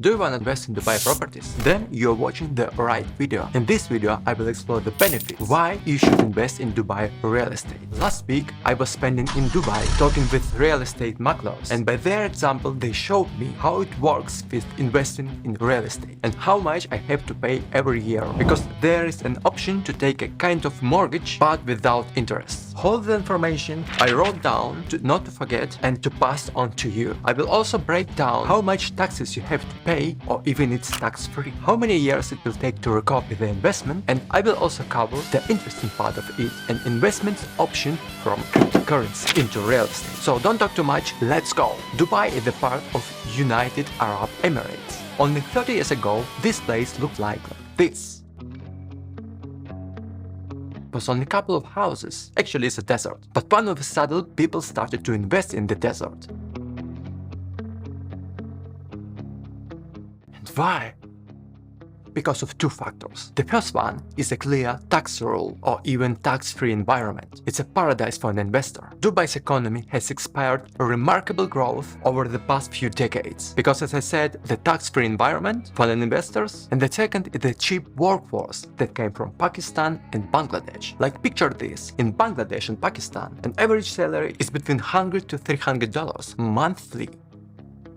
Do you want to invest in Dubai properties? Then you're watching the right video. In this video, I will explore the benefits, why you should invest in Dubai real estate. Last week, I was spending in Dubai talking with real estate maklers, and by their example, they showed me how it works with investing in real estate and how much I have to pay every year, because there is an option to take a kind of mortgage but without interest. All the information I wrote down not to forget and to pass on to you. I will also break down how much taxes you have to pay, or even it's tax-free, how many years it will take to recoup the investment, and I will also cover the interesting part of it, an investment option from cryptocurrency into real estate. So don't talk too much, let's go! Dubai is a part of United Arab Emirates. Only 30 years ago, this place looked like this. It was only a couple of houses. Actually, it's a desert. But one of a sudden, people started to invest in the desert. And why? Because of two factors. The first one is a clear tax rule or even tax-free environment. It's a paradise for an investor. Dubai's economy has experienced a remarkable growth over the past few decades because, as I said, the tax-free environment for an investors, and the second is the cheap workforce that came from Pakistan and Bangladesh. Like, picture this, in Bangladesh and Pakistan, an average salary is between $100 to $300 monthly.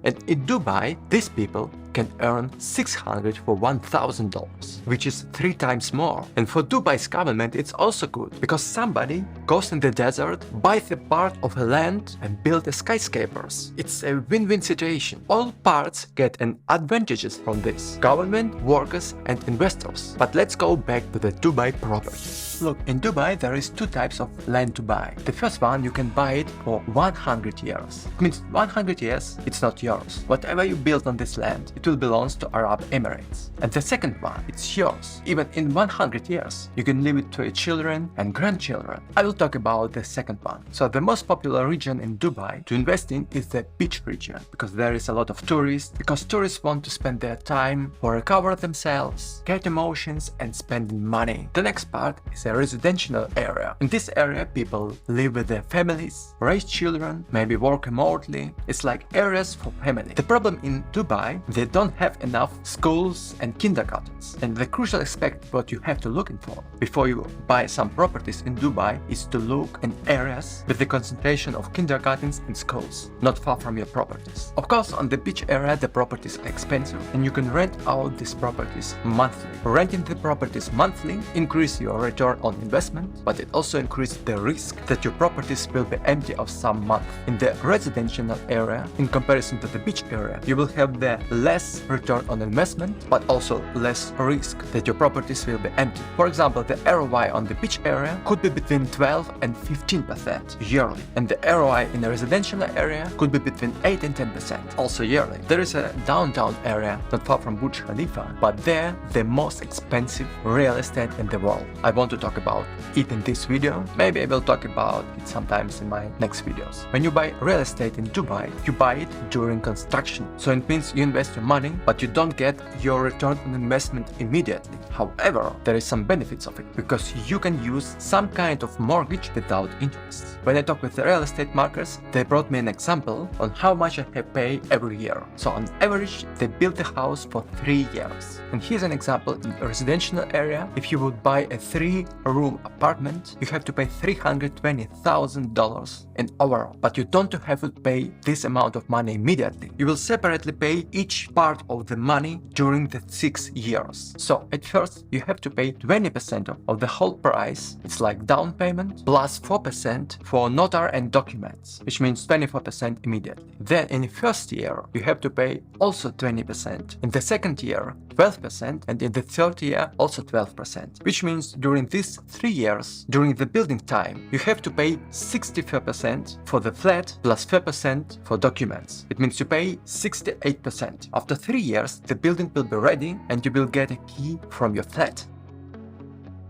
And in Dubai, these people can earn $600 for $1,000, which is 3 times more. And for Dubai's government, it's also good, because somebody goes in the desert, buys a part of a land and builds skyscrapers. It's a win-win situation. All parts get an advantages from this: government, workers, and investors. But let's go back to the Dubai property. Look, in Dubai there is 2 types of land to buy. The first one, you can buy it for 100 years. It means 100 years, it's not yours. Whatever you build on this land, it will belong to Arab Emirates. And the second one, it's yours. Even in 100 years, you can leave it to your children and grandchildren. I will talk about the second one. So the most popular region in Dubai to invest in is the beach region, because there is a lot of tourists, because tourists want to spend their time or recover themselves, get emotions, and spending money. The next part is a residential area. In this area, people live with their families, raise children, maybe work remotely. It's like areas for family. The problem in Dubai, they don't have enough schools and kindergartens. And the crucial aspect what you have to look for before you buy some properties in Dubai is to look in areas with the concentration of kindergartens and schools, not far from your properties. Of course, on the beach area, the properties are expensive, and you can rent out these properties monthly. Renting the properties monthly increase your return on investment, but it also increases the risk that your properties will be empty of some month. In the residential area, in comparison to the beach area, you will have the less return on investment, but also less risk that your properties will be empty. For example, the ROI on the beach area could be between 12 and 15% yearly, and the ROI in the residential area could be between 8 and 10% also yearly. There is a downtown area not far from Burj Khalifa, but there the most expensive real estate in the world. I want to talk about it in this video. Maybe I will talk about it sometimes in my next videos. When you buy real estate in Dubai, you buy it during construction. So it means you invest your money, but you don't get your return on investment immediately. However, there is some benefits of it, because you can use some kind of mortgage without interest. When I talk with the real estate markets, they brought me an example on how much I have paid every year. So on average, they built a house for 3 years. And here's an example. In a residential area, if you would buy a 3-room apartment, you have to pay $320,000 an overall. But you don't have to pay this amount of money immediately. You will separately pay each part of the money during the 6 years. So at first, you have to pay 20% of the whole price. It's like down payment plus 4% for notary and documents, which means 24% immediately. Then in the first year, you have to pay also 20%. In the second year, 12%, and in the third year, also 12%, which means during these 3 years, during the building time, you have to pay 64% for the flat plus 4% for documents. It means you pay 68%. After 3 years, the building will be ready and you will get a key from your flat.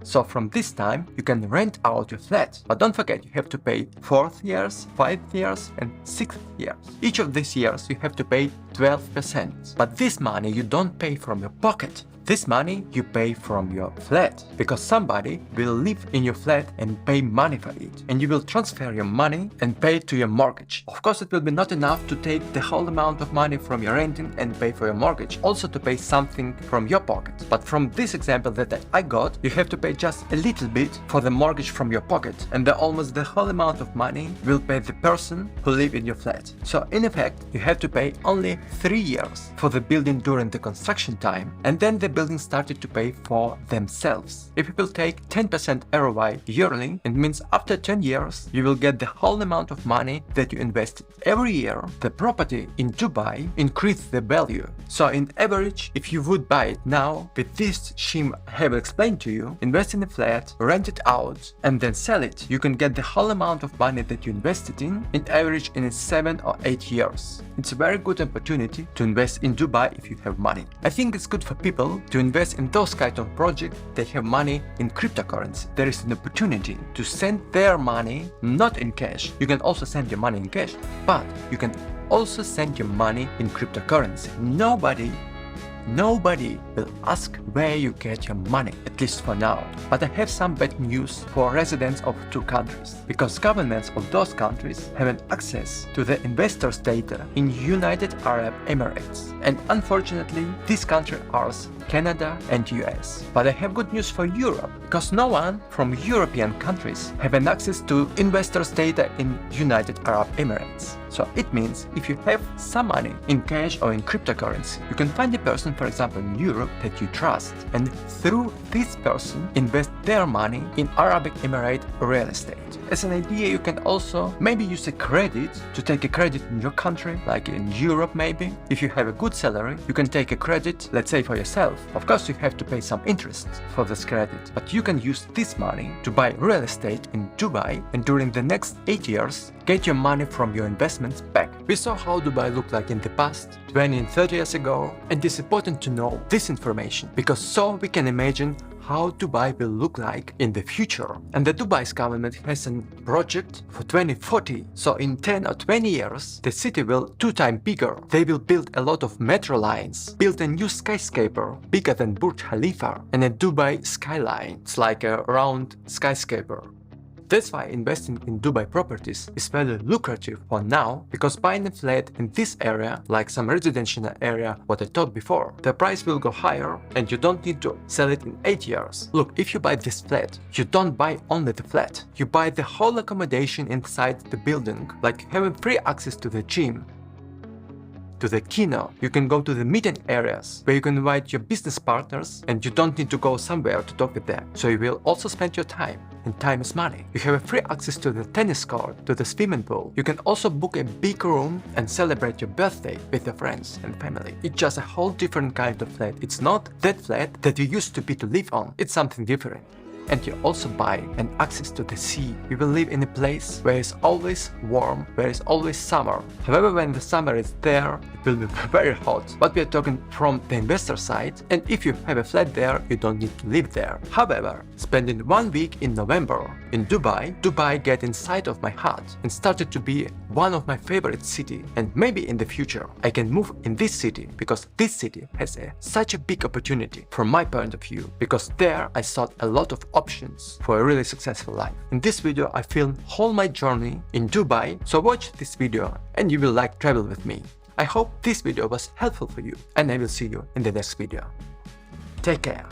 So from this time, you can rent out your flat. But don't forget, you have to pay 4th years, 5th years, and 6th years. Each of these years, you have to pay 12%. But this money you don't pay from your pocket. This money you pay from your flat, because somebody will live in your flat and pay money for it, and you will transfer your money and pay it to your mortgage. Of course, it will be not enough to take the whole amount of money from your renting and pay for your mortgage, also to pay something from your pocket. But from this example that I got, you have to pay just a little bit for the mortgage from your pocket, and almost the whole amount of money will pay the person who live in your flat. So in effect, you have to pay only 3 years for the building during the construction time, and then the building started to pay for themselves. If you will take 10% ROI yearly, it means after 10 years you will get the whole amount of money that you invested. Every year the property in Dubai increased the value. So in average, if you would buy it now with this scheme I have explained to you, invest in a flat, rent it out and then sell it, you can get the whole amount of money that you invested in average in 7 or 8 years. It's a very good opportunity to invest in Dubai if you have money. I think it's good for people to invest in those kind of projects that have money in cryptocurrency. There is an opportunity to send their money not in cash. You can also send your money in cash, but you can also send your money in cryptocurrency. Nobody will ask where you get your money, at least for now. But I have some bad news for residents of 2 countries, because governments of those countries have access to the investors' data in United Arab Emirates. And unfortunately, these countries are Canada and US. But I have good news for Europe, because no one from European countries have an access to investors' data in United Arab Emirates. So it means if you have some money in cash or in cryptocurrency, you can find a person, for example, in Europe that you trust, and through this person invest their money in Arabic Emirate real estate. As an idea, you can also maybe use a credit to take a credit in your country, like in Europe maybe. If you have a good salary, you can take a credit, let's say for yourself. Of course, you have to pay some interest for this credit, but you can use this money to buy real estate in Dubai, and during the next 8 years, get your money from your investments back. We saw how Dubai looked like in the past, 20 and 30 years ago, and it's important to know this information, because so we can imagine how Dubai will look like in the future. And the Dubai's government has a project for 2040. So in 10 or 20 years, the city will 2 times bigger. They will build a lot of metro lines, build a new skyscraper bigger than Burj Khalifa, and a Dubai skyline. It's like a round skyscraper. That's why investing in Dubai properties is very lucrative for now, because buying a flat in this area, like some residential area what I talked before, the price will go higher and you don't need to sell it in 8 years. Look, if you buy this flat, you don't buy only the flat, you buy the whole accommodation inside the building, like having free access to the gym, to the kino. You can go to the meeting areas where you can invite your business partners and you don't need to go somewhere to talk with them. So you will also spend your time, and time is money. You have a free access to the tennis court, to the swimming pool. You can also book a big room and celebrate your birthday with your friends and family. It's just a whole different kind of flat. It's not that flat that you used to be to live on. It's something different. And you also buy an access to the sea. You will live in a place where it's always warm, where it's always summer. However, when the summer is there, it will be very hot. But we are talking from the investor side, and if you have a flat there, you don't need to live there. However, spending 1 week in November in Dubai get inside of my heart and started to be one of my favorite city. And maybe in the future, I can move in this city, because this city has such a big opportunity from my point of view, because there I saw a lot of options for a really successful life. In this video, I filmed whole my journey in Dubai, so watch this video and you will like travel with me. I hope this video was helpful for you, and I will see you in the next video. Take care.